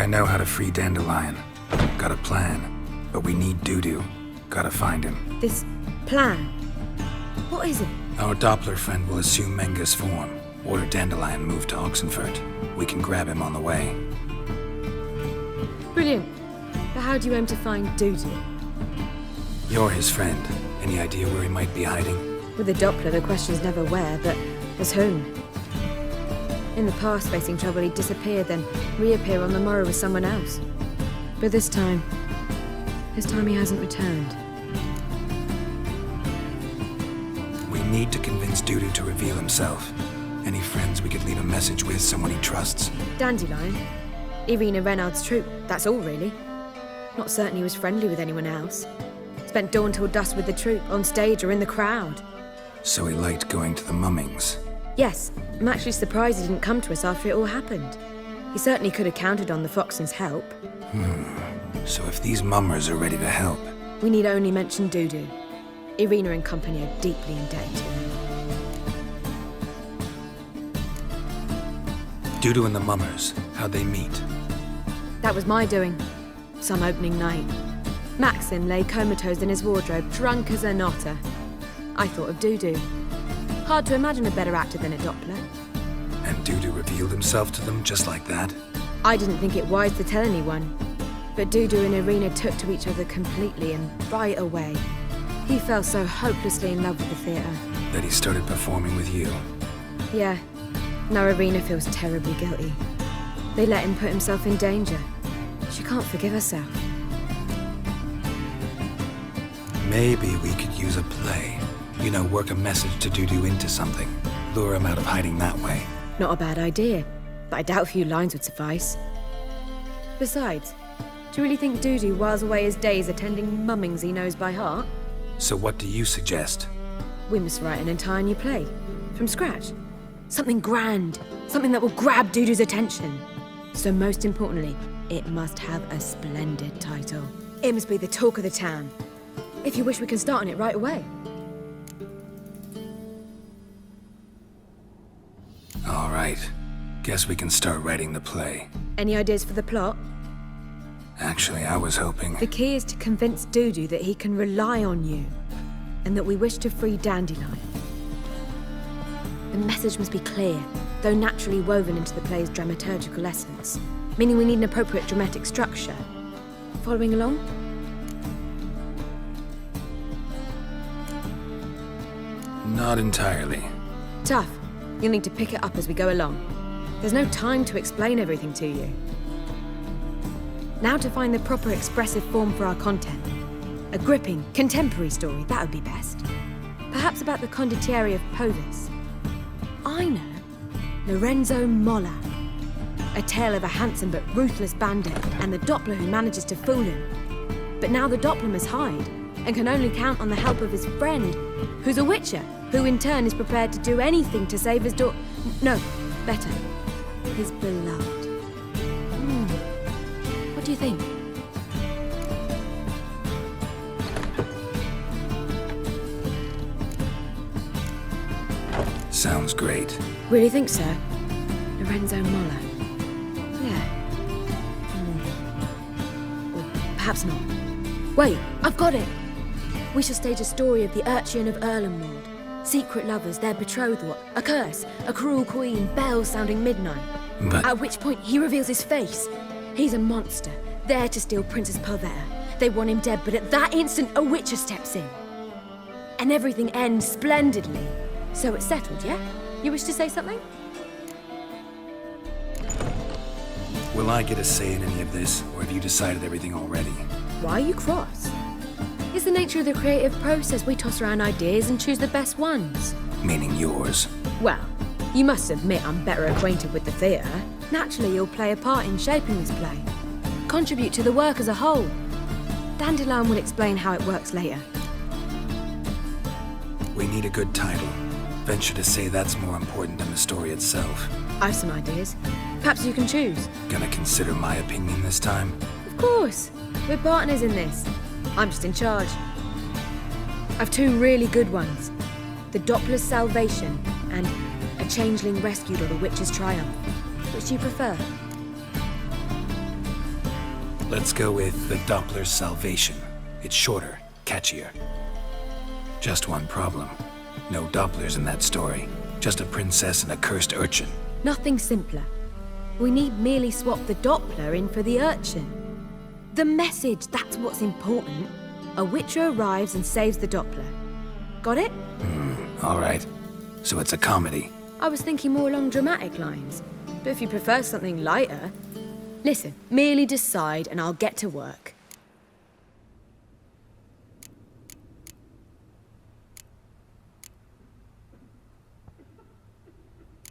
know how to free Dandelion. Got a plan. But we need Dudu. Gotta find him. This plan? What is it? Our Doppler friend will assume Menga's form. Order Dandelion move to Oxenfurt. We can grab him on the way. Brilliant. But how do you aim to find Dudu? You're his friend. Any idea where he might be hiding? With a Doppler, the question's never where, but as whom. In the past, facing trouble, he'd disappear, then reappear on the morrow with someone else. But this time he hasn't returned. We need to convince Dudu to reveal himself. Any friends we could leave a message with, someone he trusts? Dandelion? Irina Renard's troop, that's all really. Not certain he was friendly with anyone else. Spent dawn till dusk with the troop, on stage or in the crowd. So he liked going to the mummings? Yes, I'm actually surprised he didn't come to us after it all happened. He certainly could have counted on the Foxen's help. So if these mummers are ready to help... We need only mention Dudu. Irina and company are deeply indebted to him. Dudu and the mummers, how'd they meet? That was my doing. Some opening night. Maxim lay comatose in his wardrobe, drunk as an otter. I thought of Dudu. Hard to imagine a better actor than a Doppler. And Dudu revealed himself to them just like that? I didn't think it wise to tell anyone. But Dudu and Irina took to each other completely and right away. He fell so hopelessly in love with the theatre. That he started performing with you? Yeah. Now Irina feels terribly guilty. They let him put himself in danger. She can't forgive herself. Maybe we could use a play. You know, work a message to Dudu into something. Lure him out of hiding that way. Not a bad idea, but I doubt a few lines would suffice. Besides, do you really think Dudu whiles away his days attending mummings he knows by heart? So what do you suggest? We must write an entire new play. From scratch. Something grand. Something that will grab Dudu's attention. So most importantly, it must have a splendid title. It must be the talk of the town. If you wish, we can start on it right away. All right. Guess we can start writing the play. Any ideas for the plot? Actually, I was hoping... The key is to convince Dudu that he can rely on you, and that we wish to free Dandelion. The message must be clear, though naturally woven into the play's dramaturgical essence, meaning we need an appropriate dramatic structure. Following along? Not entirely. Tough. You'll need to pick it up as we go along. There's no time to explain everything to you. Now to find the proper expressive form for our content. A gripping, contemporary story, that would be best. Perhaps about the condottieri of Povis. I know. Lorenzo Molla. A tale of a handsome but ruthless bandit and the Doppler who manages to fool him. But now the Doppler must hide and can only count on the help of his friend, who's a witcher, who in turn is prepared to do anything to save his No, better. His beloved. What do you think? Sounds great. Really think so? Lorenzo Molla. Yeah. Or perhaps not. Wait, I've got it! We shall stage a story of the Urchin of Erlenwald. Secret lovers, their betrothal, a curse, a cruel queen, bells sounding midnight. But... At which point he reveals his face. He's a monster, there to steal Princess Pavetta. They want him dead, but at that instant a witcher steps in. And everything ends splendidly. So it's settled, yeah? You wish to say something? Will I get a say in any of this, or have you decided everything already? Why are you cross? It's the nature of the creative process. We toss around ideas and choose the best ones. Meaning yours. Well, you must admit I'm better acquainted with the theatre. Naturally, you'll play a part in shaping this play. Contribute to the work as a whole. Dandelion will explain how it works later. We need a good title. Venture to say that's more important than the story itself. I've some ideas. Perhaps you can choose. Gonna consider my opinion this time? Of course. We're partners in this. I'm just in charge. I've two really good ones. The Doppler's Salvation and A Changeling Rescued or the Witch's Triumph. Which do you prefer? Let's go with the Doppler's Salvation. It's shorter, catchier. Just one problem. No Dopplers in that story. Just a princess and a cursed urchin. Nothing simpler. We need merely swap the Doppler in for the urchin. The message, that's what's important. A witcher arrives and saves the Doppler. Got it? All right. So it's a comedy. I was thinking more along dramatic lines. But if you prefer something lighter... Listen, merely decide and I'll get to work.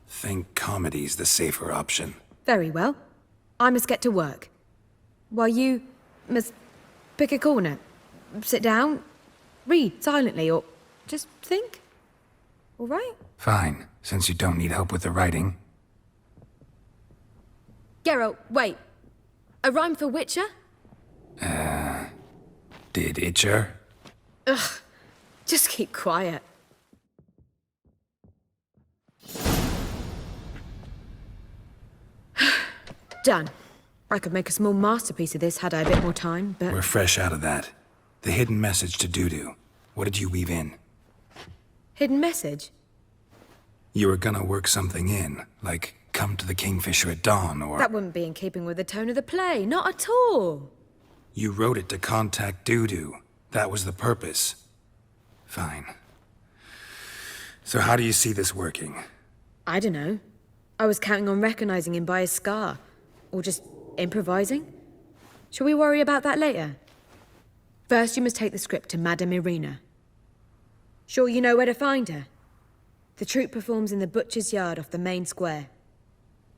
Think comedy's the safer option. Very well. I must get to work. While you must pick a corner. Sit down, read silently, or just think. All right? Fine, since you don't need help with the writing. Geralt, wait. A rhyme for Witcher? Did Itcher? Ugh. Just keep quiet. Done. I could make a small masterpiece of this had I a bit more time, but... We're fresh out of that. The hidden message to Dudu. What did you weave in? Hidden message? You were gonna work something in, like come to the Kingfisher at dawn, or... That wouldn't be in keeping with the tone of the play, not at all. You wrote it to contact Dudu. That was the purpose. Fine. So how do you see this working? I don't know. I was counting on recognizing him by his scar. Or just improvising. Shall we worry about that later? First, you must take the script to Madame Irina. Sure you know where to find her? The troupe performs in the butcher's yard off the main square.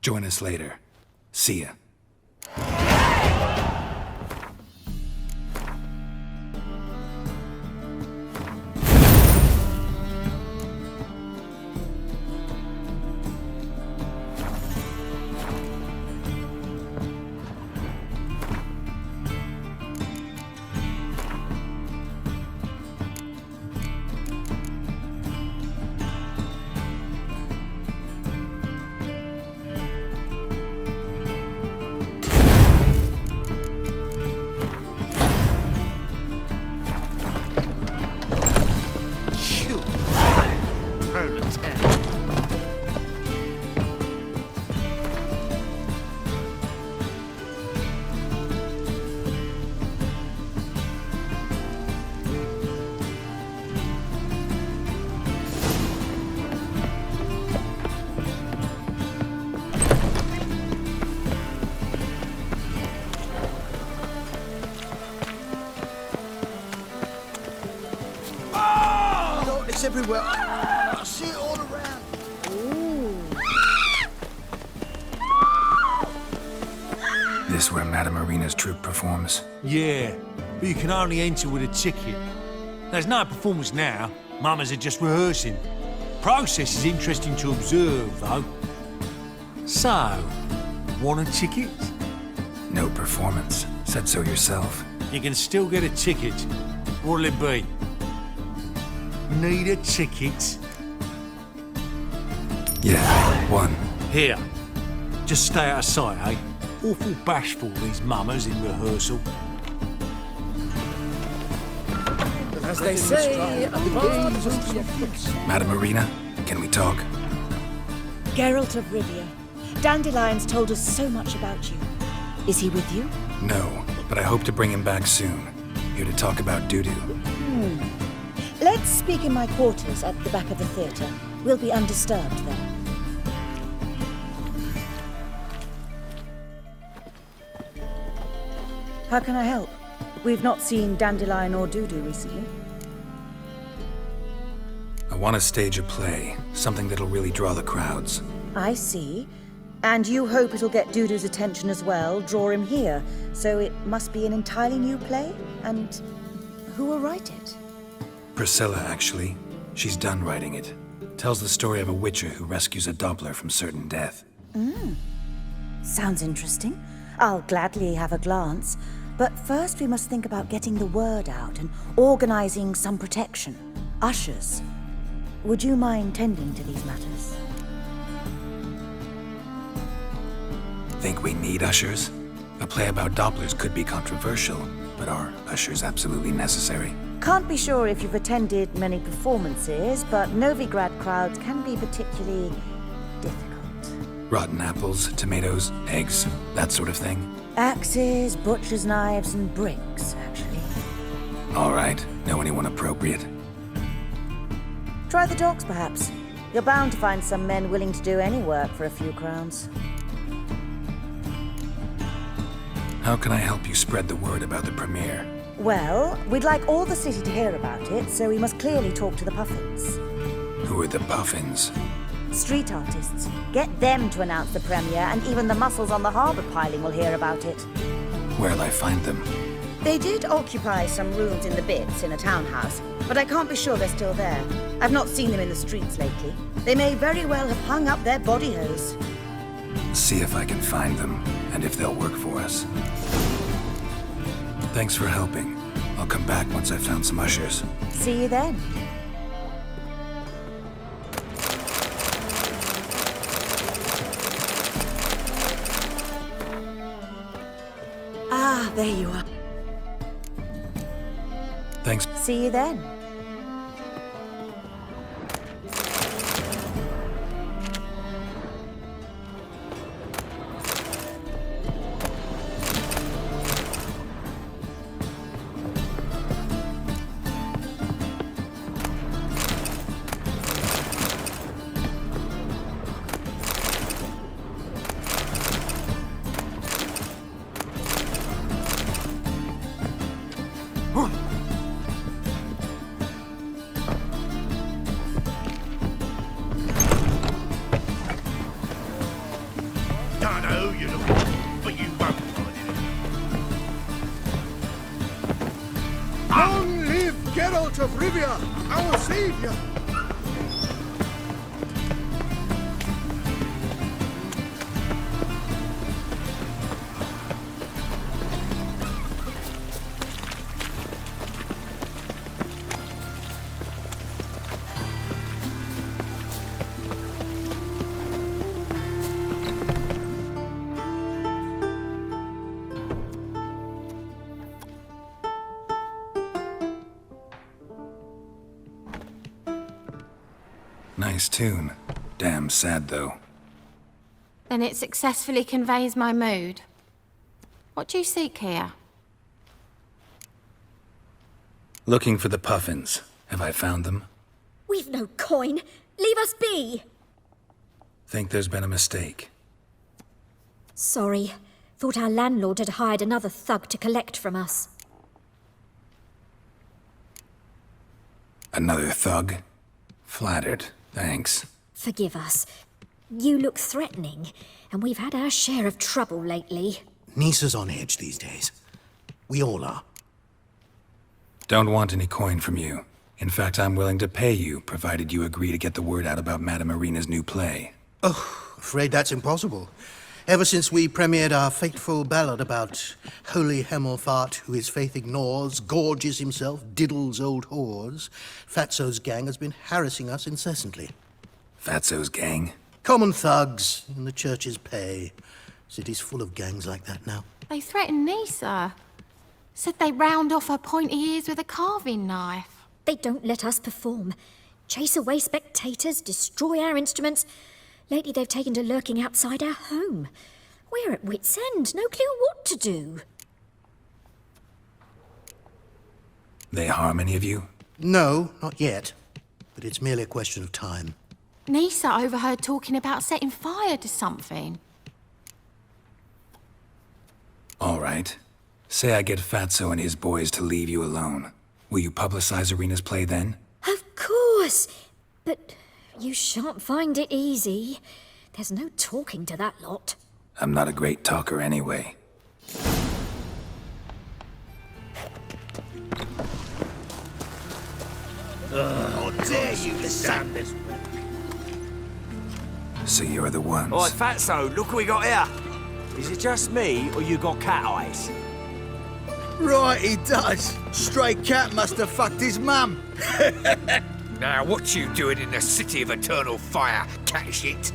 Join us later. See ya. It's everywhere. I see it all around. This where Madame Irina's troupe performs? Yeah, but you can only enter with a ticket. There's no performance now. Mamas are just rehearsing. Process is interesting to observe, though. So, want a ticket? No performance. Said so yourself. You can still get a ticket. What'll it be? Need a ticket? Yeah, one. Here. Just stay out of sight, eh? Awful bashful, these mamas in rehearsal. As they say, Madame Irina, can we talk? Geralt of Rivia. Dandelion's told us so much about you. Is he with you? No, but I hope to bring him back soon. Here to talk about Dudu. Let's speak in my quarters at the back of the theatre. We'll be undisturbed there. How can I help? We've not seen Dandelion or Dudu recently. I want to stage a play, something that'll really draw the crowds. I see. And you hope it'll get Dudu's attention as well, draw him here. So it must be an entirely new play? And who will write it? Priscilla, actually. She's done writing it. Tells the story of a witcher who rescues a Doppler from certain death. Sounds interesting. I'll gladly have a glance. But first we must think about getting the word out and organizing some protection. Ushers. Would you mind tending to these matters? Think we need ushers? A play about Dopplers could be controversial, but are ushers absolutely necessary? Can't be sure if you've attended many performances, but Novigrad crowds can be particularly difficult. Rotten apples, tomatoes, eggs, that sort of thing? Axes, butcher's knives, and bricks, actually. All right. Know anyone appropriate? Try the docks, perhaps. You're bound to find some men willing to do any work for a few crowns. How can I help you spread the word about the premiere? Well, we'd like all the city to hear about it, so we must clearly talk to the Puffins. Who are the Puffins? Street artists. Get them to announce the premiere, and even the muscles on the harbour piling will hear about it. Where'll I find them? They did occupy some rooms in the Bits in a townhouse, but I can't be sure they're still there. I've not seen them in the streets lately. They may very well have hung up their body hose. See if I can find them, and if they'll work for us. Thanks for helping. I'll come back once I've found some ushers. See you then. Ah, there you are. Thanks. See you then. Don't know who you're looking for, but you won't find it. Long live Geralt of Rivia, our savior! Nice tune. Damn sad, though. Then it successfully conveys my mood. What do you seek here? Looking for the Puffins. Have I found them? We've no coin. Leave us be. Think there's been a mistake. Sorry. Thought our landlord had hired another thug to collect from us. Another thug? Flattered. Thanks. Forgive us. You look threatening, and we've had our share of trouble lately. Nisa's on edge these days. We all are. Don't want any coin from you. In fact, I'm willing to pay you, provided you agree to get the word out about Madame Irina's new play. Oh, afraid that's impossible. Ever since we premiered our fateful ballad about holy Hemelfart, who his faith ignores, gorges himself, diddles old whores, Fatso's gang has been harassing us incessantly. Fatso's gang? Common thugs in the church's pay. City's full of gangs like that now. They threatened Nisa. Said they round off her pointy ears with a carving knife. They don't let us perform. Chase away spectators, destroy our instruments. Lately they've taken to lurking outside our home. We're at wit's end, no clue what to do. They harm any of you? No, not yet. But it's merely a question of time. Nisa overheard talking about setting fire to something. All right. Say I get Fatso and his boys to leave you alone. Will you publicize Irina's play then? Of course! But you shan't find it easy. There's no talking to that lot. I'm not a great talker anyway. How dare you stand this? So you're the ones. All right, Fatso, look what we got here. Is it just me, or you got cat eyes? Right, he does. Stray cat must have fucked his mum. Now, what you doing in the city of eternal fire, cat shit?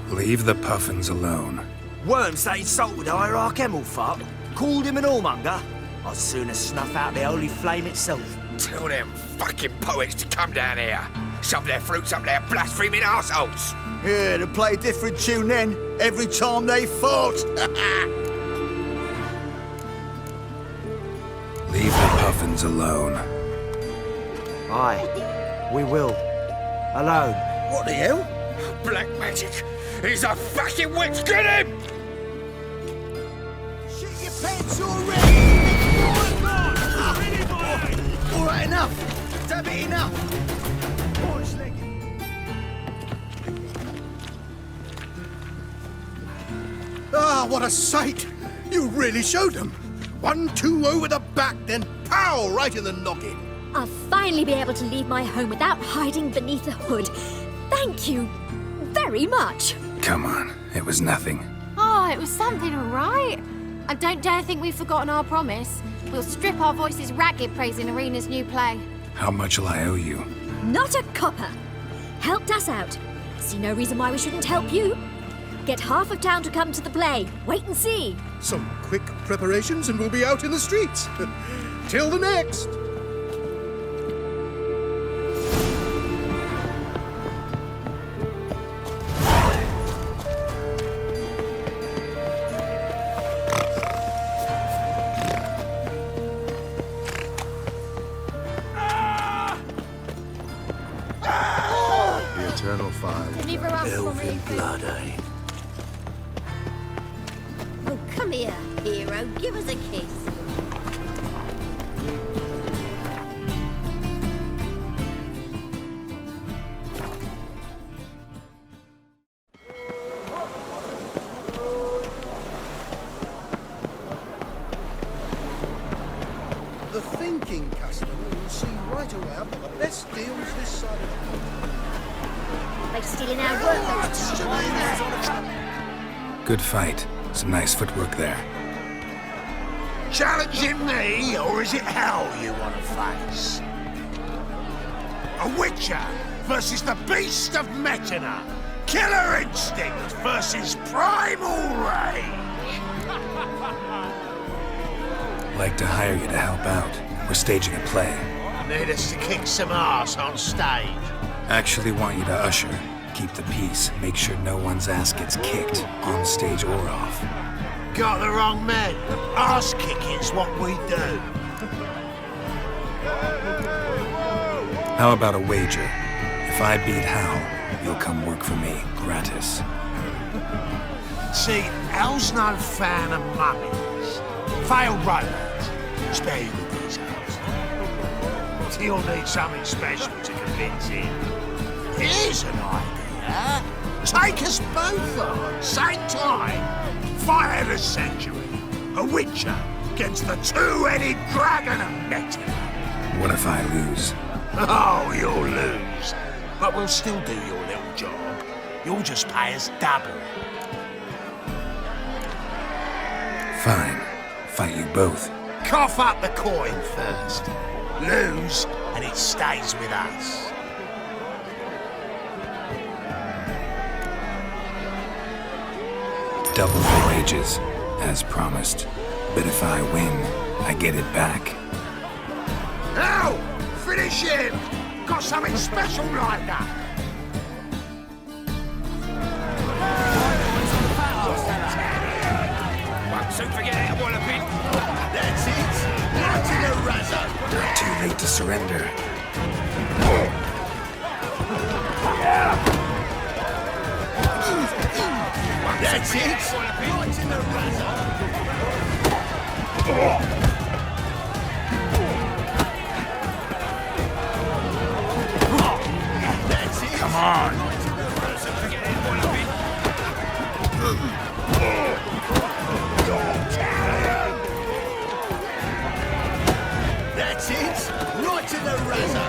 Leave the Puffins alone. Worms that insulted Hierarch Hemmelfart, called him an whoremonger, I'd sooner snuff out the holy flame itself. Tell them fucking poets to come down here. Shove their fruits up their blaspheming arseholes. Yeah, to play a different tune then, every time they fought. Leave the puffins alone. Aye, we will. Alone. What the hell? Black magic. He's a fucking witch. Get him! Shit your pants already! All right, enough. Damn it, enough. Ah, what a sight! You really showed them. 1-2 over the back, then pow, right in the noggin. I'll finally be able to leave my home without hiding beneath a hood. Thank you very much. Come on, it was nothing. Oh, it was something, all right. And don't dare think we've forgotten our promise. We'll strip our voices ragged praising Arena's new play. How much will I owe you? Not a copper. Helped us out. See no reason why we shouldn't help you. Get half of town to come to the play. Wait and see. Some quick preparations and we'll be out in the streets. Till the next. The eternal fire. Deliver us from Elven evil. blood, eh? Oh, come here, hero. Give us a kiss. The thinking customer will see right away I've got the best deals this side of town. They're stealing our work. Good fight. Some nice footwork there. Challenging me, or is it hell you want to face? A witcher versus the beast of Metina. Killer instinct versus primal rage. Like to hire you to help out. We're staging a play. Need us to kick some ass on stage. Actually want you to usher. Keep the peace. Make sure no one's ass gets kicked, on stage or off. Got the wrong man. Ass kicking's what we do. How about a wager? If I beat Hal, you'll come work for me, gratis. See, Hal's no fan of mummies. Failed romance. Spare you the details. He'll need something special to convince him. Here's an idea. Take us both on, same time. Fight of the century. A witcher against the two-headed dragon of Metina. What if I lose? Oh, you'll lose. But we'll still do your little job. You'll just pay us double. Fine. Fight you both. Cough up the coin first. Lose, and it stays with us. Double the wages, as promised. But if I win, I get it back. Now, finish him! Got something special lined up. Won't soon forget how well I've been. That's it. Right in a razor. Not too late to surrender. That's it. Right in the razor. That's it. Come on. Soon forget how well I've been. That's it. Right in the razor.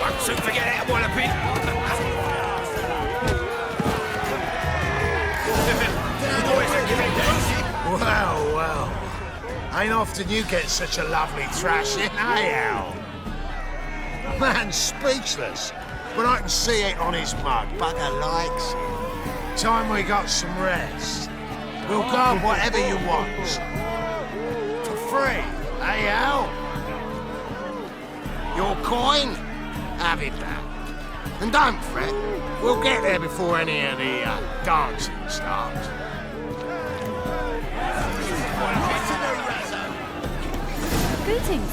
Won't soon forget how well I've been. Well, well. Ain't often you get such a lovely thrashing, eh, Al? Man's speechless, but I can see it on his mug. Bugger likes it. Time we got some rest. We'll guard whatever you want. For free, eh, Al? Your coin? Have it back. And don't fret, we'll get there before any of the dancing starts. Greetings.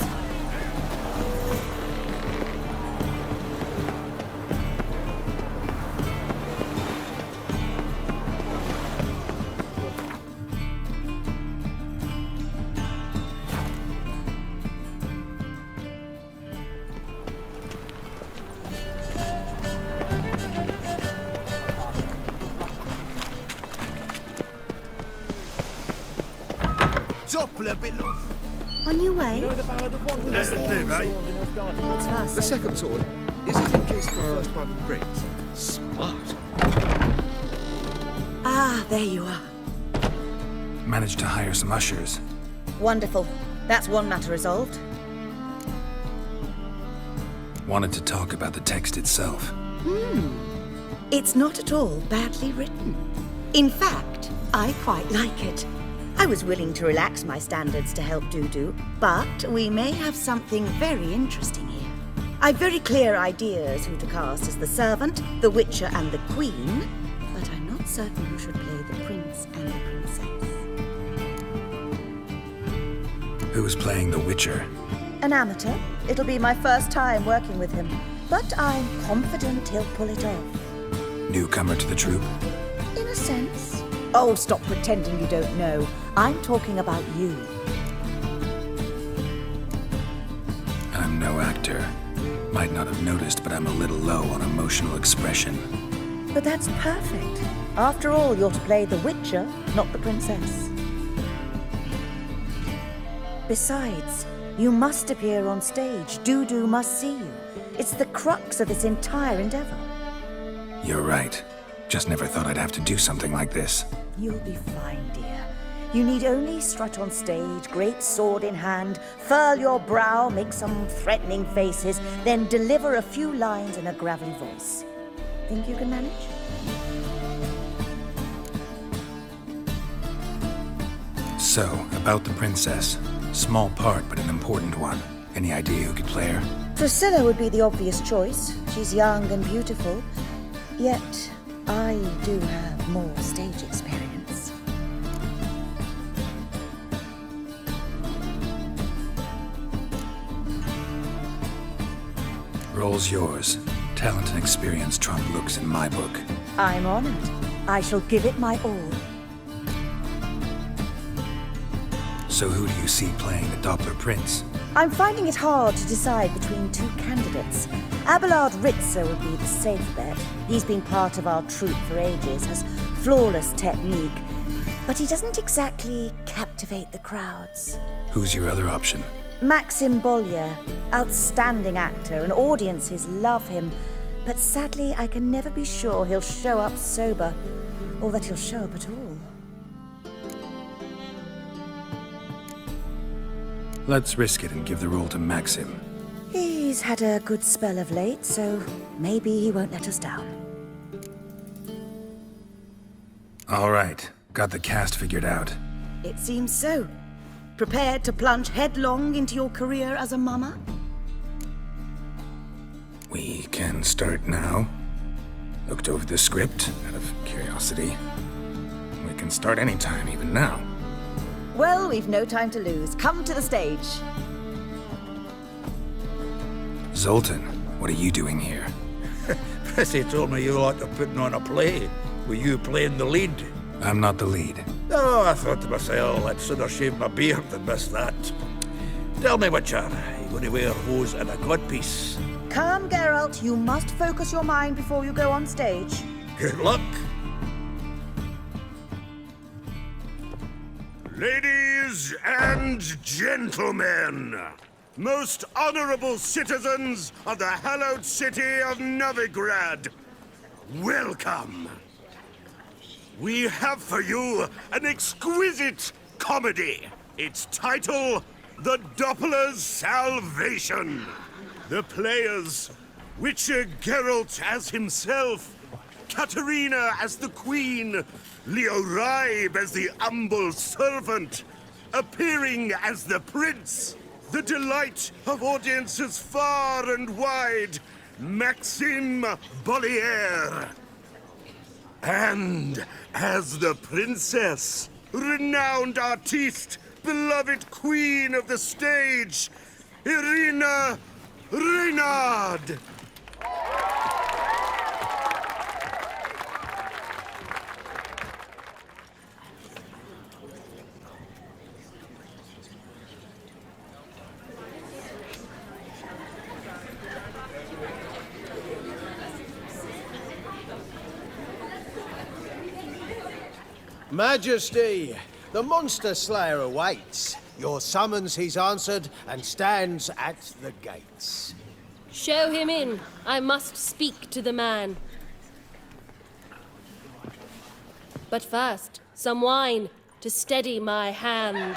Doppler below. On your way? That's the thing, right? What's fast? The second sword. Is it in case the first one breaks? Smart. Ah, there you are. Managed to hire some ushers. Wonderful. That's one matter resolved. Wanted to talk about the text itself. It's not at all badly written. In fact, I quite like it. I was willing to relax my standards to help Dudu, but we may have something very interesting here. I've very clear ideas who to cast as the servant, the witcher, and the queen, but I'm not certain who should play the prince and the princess. Who's playing the Witcher? An amateur. It'll be my first time working with him, but I'm confident he'll pull it off. Newcomer to the troupe? In a sense. Oh, stop pretending you don't know. I'm talking about you. I'm no actor. Might not have noticed, but I'm a little low on emotional expression. But that's perfect. After all, you're to play the Witcher, not the princess. Besides, you must appear on stage. Dudu must see you. It's the crux of this entire endeavor. You're right. Just never thought I'd have to do something like this. You'll be fine, dear. You need only strut on stage, great sword in hand, furl your brow, make some threatening faces, then deliver a few lines in a gravelly voice. Think you can manage? So, about the princess. Small part, but an important one. Any idea who could play her? Priscilla would be the obvious choice. She's young and beautiful. Yet, I do have more stage experience. Role's yours. Talent and experience trump looks in my book. I'm honored. I shall give it my all. So who do you see playing the Doppler Prince? I'm finding it hard to decide between two candidates. Abelard Ritzer would be the safe bet. He's been part of our troupe for ages, has flawless technique, but he doesn't exactly captivate the crowds. Who's your other option? Maxim Bollier, outstanding actor, and audiences love him, but sadly I can never be sure he'll show up sober, or that he'll show up at all. Let's risk it and give the role to Maxim. He's had a good spell of late, so maybe he won't let us down. All right. Got the cast figured out. It seems so. Prepared to plunge headlong into your career as a mama? We can start now. Looked over the script, out of curiosity. We can start anytime, even now. Well, we've no time to lose. Come to the stage. Zoltan, what are you doing here? Prissy told me you like to putting on a play. Were you playing the lead? I'm not the lead. Oh, I thought to myself, I'd sooner shave my beard than miss that. Tell me, Witcher, you going to wear hose and a codpiece? Calm, Geralt. You must focus your mind before you go on stage. Good luck. Ladies and gentlemen, most honorable citizens of the hallowed city of Novigrad, welcome. We have for you an exquisite comedy. Its title, The Doppler's Salvation. The players, Witcher Geralt as himself, Katerina as the queen, Leo Ribe as the humble servant, appearing as the prince, the delight of audiences far and wide, Maxime Bollier. And as the princess, renowned artiste, beloved queen of the stage, Irina Reynard. Majesty, the monster slayer awaits. Your summons he's answered and stands at the gates. Show him in. I must speak to the man. But first, some wine to steady my hand.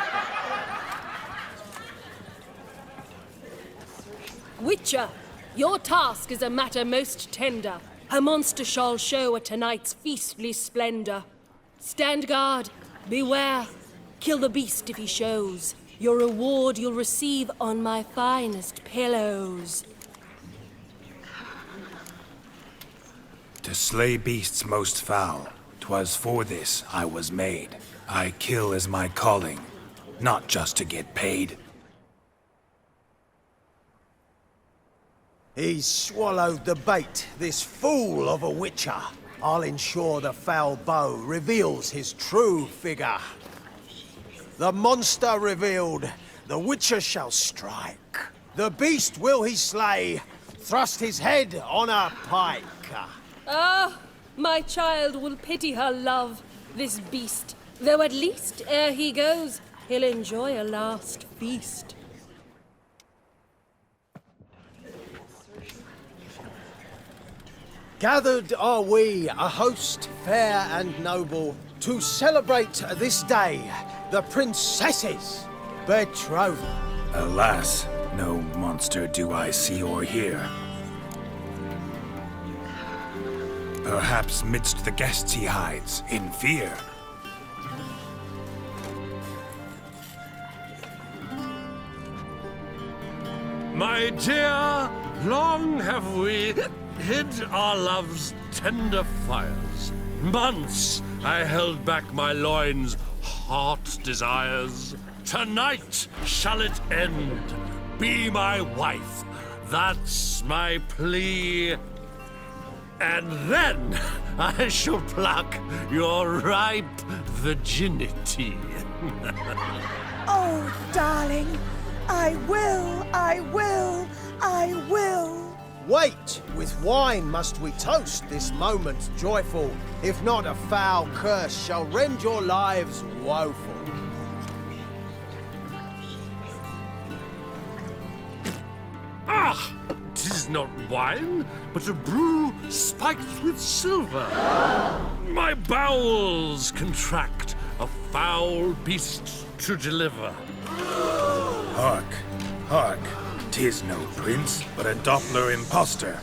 Witcher, your task is a matter most tender. A monster shall show at tonight's feastly splendor. Stand guard, beware, kill the beast if he shows. Your reward you'll receive on my finest pillows. To slay beasts most foul, 'twas for this I was made. I kill as my calling, not just to get paid. He's swallowed the bait, this fool of a witcher. I'll ensure the foul bow reveals his true figure. The monster revealed, the witcher shall strike. The beast will he slay, thrust his head on a pike. Ah, my child will pity her love, this beast. Though at least, ere he goes, he'll enjoy a last feast. Gathered are we, a host fair and noble, to celebrate this day, the princess's betrothal. Alas, no monster do I see or hear. Perhaps midst the guests he hides, in fear. My dear, long have we hid our love's tender fires. Months I held back my loins' heart desires. Tonight shall it end. Be my wife. That's my plea. And then I shall pluck your ripe virginity. Oh, darling, I will, I will, I will. Wait, with wine must we toast this moment joyful. If not, a foul curse shall rend your lives woeful. Ah! 'Tis not wine, but a brew spiked with silver. My bowels contract, a foul beast to deliver. Hark, hark. 'Tis no prince, but a Doppler impostor.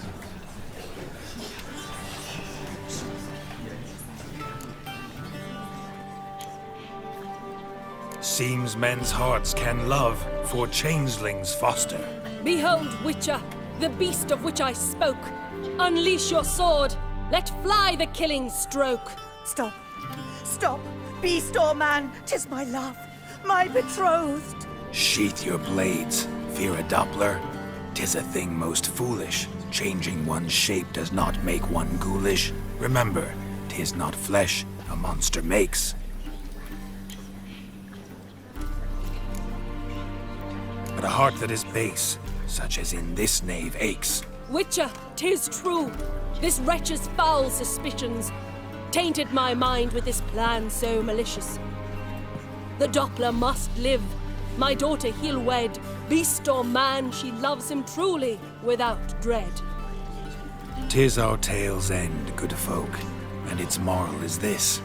Seems men's hearts can love, for changelings foster. Behold, Witcher, the beast of which I spoke. Unleash your sword. Let fly the killing stroke. Stop. Stop. Beast or man, 'tis my love, my betrothed. Sheath your blades. Fear a Doppler? 'Tis a thing most foolish. Changing one's shape does not make one ghoulish. Remember, 'tis not flesh a monster makes. But a heart that is base, such as in this knave aches. Witcher, 'tis true. This wretch's foul suspicions tainted my mind with this plan so malicious. The Doppler must live. My daughter he'll wed. Beast or man, she loves him truly, without dread. 'Tis our tale's end, good folk, and its moral is this.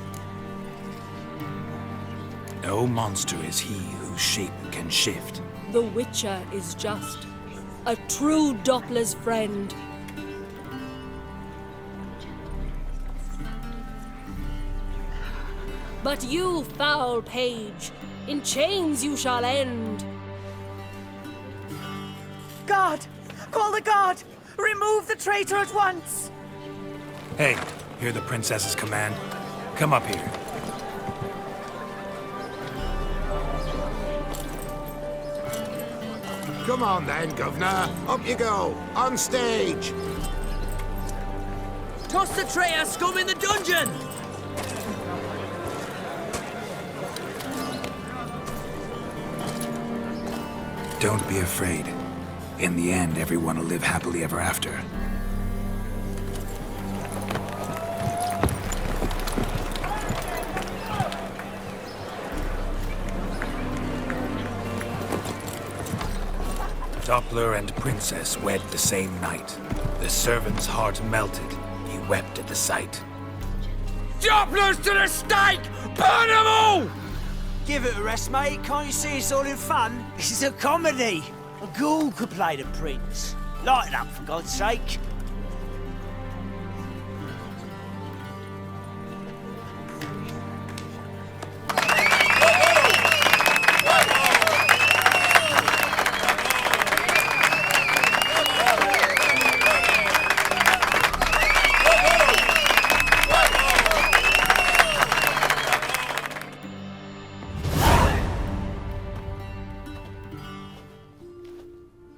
No monster is he whose shape can shift. The Witcher is just a true Doppler's friend. But you, foul page, in chains you shall end. Guard! Call the guard! Remove the traitor at once! Hey, hear the princess's command? Come up here. Come on then, Governor. Up you go. On stage. Toss the traitor scum in the dungeon! Don't be afraid. In the end, everyone will live happily ever after. Doppler and Princess wed the same night. The servant's heart melted. He wept at the sight. Dopplers to the stake! Burn them all! Give it a rest, mate. Can't you see it's all in fun? This is a comedy. A ghoul could play the prince. Lighten up, for God's sake.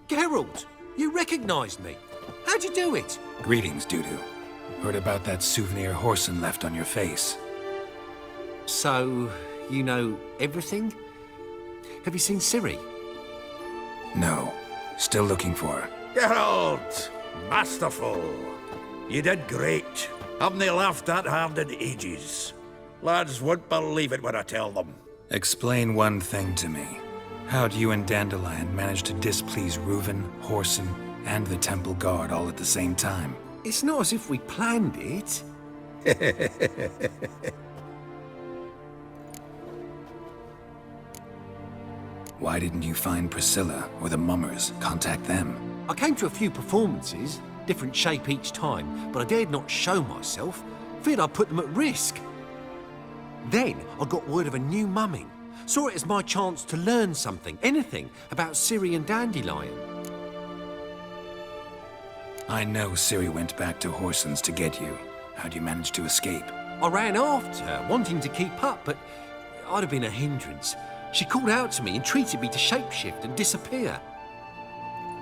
Geralt, you recognized me. How'd you do it? Greetings, Dudu. Heard about that souvenir Horson left on your face. So, you know everything? Have you seen Ciri? No. Still looking for her. Geralt! Masterful! You did great. Haven't they laughed that hard in ages? Lads won't believe it when I tell them. Explain one thing to me. How'd you and Dandelion manage to displease Reuven, Horson, and the Temple Guard all at the same time? It's not as if we planned it. Why didn't you find Priscilla or the Mummers? Contact them. I came to a few performances, different shape each time, but I dared not show myself. Feared I'd put them at risk. Then I got word of a new mumming. Saw it as my chance to learn something, anything, about Ciri and Dandelion. I know Ciri went back to Horson's to get you. How'd you manage to escape? I ran after her, wanting to keep up, but I'd have been a hindrance. She called out to me, entreated me to shapeshift and disappear.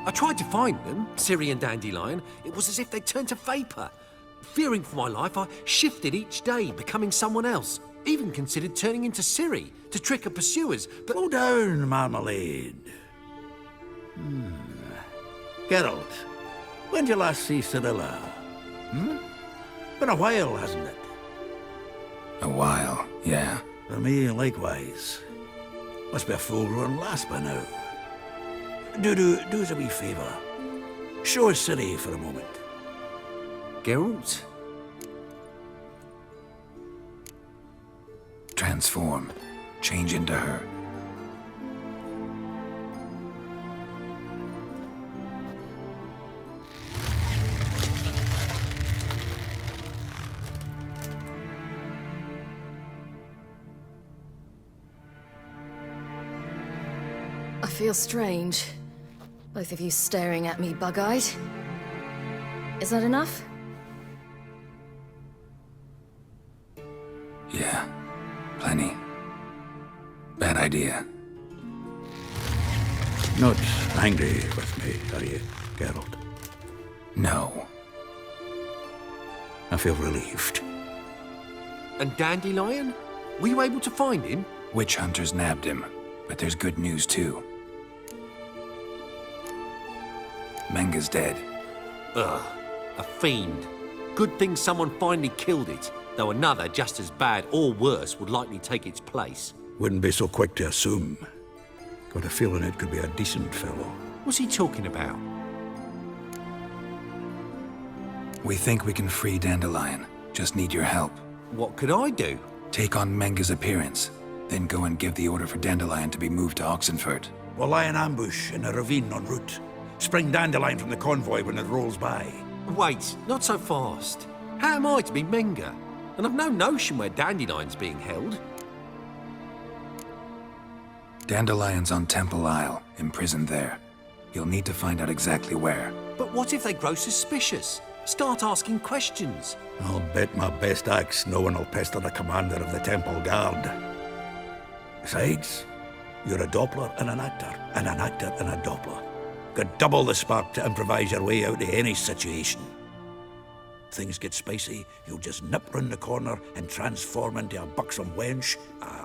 I tried to find them, Ciri and Dandelion. It was as if they'd turned to vapour. Fearing for my life, I shifted each day, becoming someone else. Even considered turning into Ciri to trick her pursuers, but... Slow down, Marmalade. Geralt, when did you last see Cyrilla? Been a while, hasn't it? A while, yeah. For me, likewise. Must be a full-grown lass by now. Do us a wee favour. Show us Ciri for a moment. Geralt? Transform. Change into her. I feel strange. Both of you staring at me bug-eyed. Is that enough? Yeah. Plenty. Bad idea. Not angry with me, are you, Geralt? No. I feel relieved. And Dandelion? Were you able to find him? Witch hunters nabbed him, but there's good news too. Menga's dead. Ugh, a fiend. Good thing someone finally killed it, though another just as bad or worse would likely take its place. Wouldn't be so quick to assume. Got a feeling it could be a decent fellow. What's he talking about? We think we can free Dandelion. Just need your help. What could I do? Take on Menga's appearance, then go and give the order for Dandelion to be moved to Oxenford. We'll lie in ambush in a ravine en route. Spring Dandelion from the convoy when it rolls by. Wait, not so fast. How am I to be Menga? And I've no notion where Dandelion's being held. Dandelion's on Temple Isle, imprisoned there. You'll need to find out exactly where. But what if they grow suspicious? Start asking questions. I'll bet my best axe no one will pester the commander of the Temple Guard. Besides, you're a Doppler and an actor and a Doppler. Got double the spark to improvise your way out of any situation. Things get spicy, you'll just nip round the corner and transform into a buxom wench,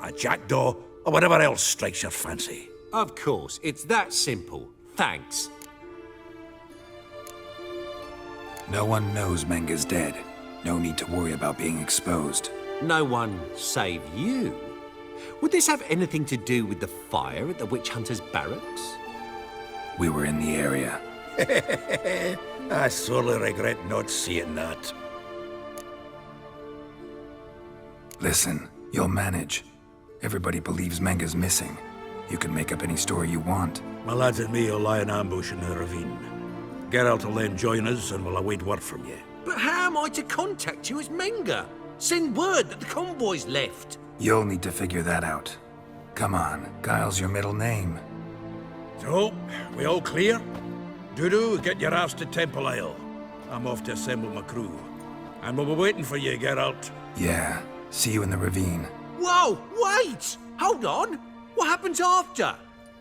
a jackdaw, or whatever else strikes your fancy. Of course, it's that simple. Thanks. No one knows Menga's dead. No need to worry about being exposed. No one save you. Would this have anything to do with the fire at the witch hunter's barracks? We were in the area. I sorely regret not seeing that. Listen, you'll manage. Everybody believes Menga's missing. You can make up any story you want. My lads and me will lie in ambush in the ravine. Geralt will then join us and we'll await word from you. But how am I to contact you as Menga? Send word that the convoy's left. You'll need to figure that out. Come on, Guile's your middle name. So, we all clear? Dudu, get your ass to Temple Isle. I'm off to assemble my crew. And we'll be waiting for you, Geralt. Yeah, see you in the ravine. Whoa, wait! Hold on! What happens after?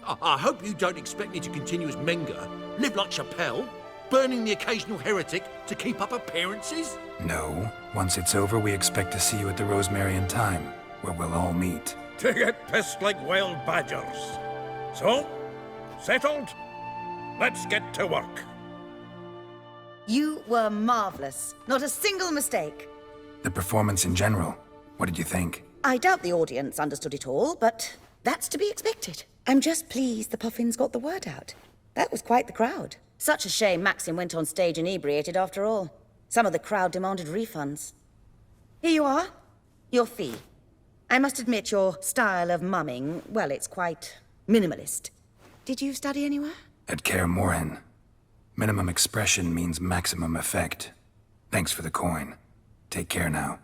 I hope you don't expect me to continue as Menga, live like Chappelle, burning the occasional heretic to keep up appearances? No. Once it's over, we expect to see you at the Rosemary in Time, where we'll all meet. To get pissed like wild badgers. So, settled? Let's get to work. You were marvelous. Not a single mistake. The performance in general, what did you think? I doubt the audience understood it all, but that's to be expected. I'm just pleased the Puffins got the word out. That was quite the crowd. Such a shame Maxim went on stage inebriated after all. Some of the crowd demanded refunds. Here you are. Your fee. I must admit your style of mumming, well, it's quite minimalist. Did you study anywhere? At Kaer Morhen. Minimum expression means maximum effect. Thanks for the coin. Take care now.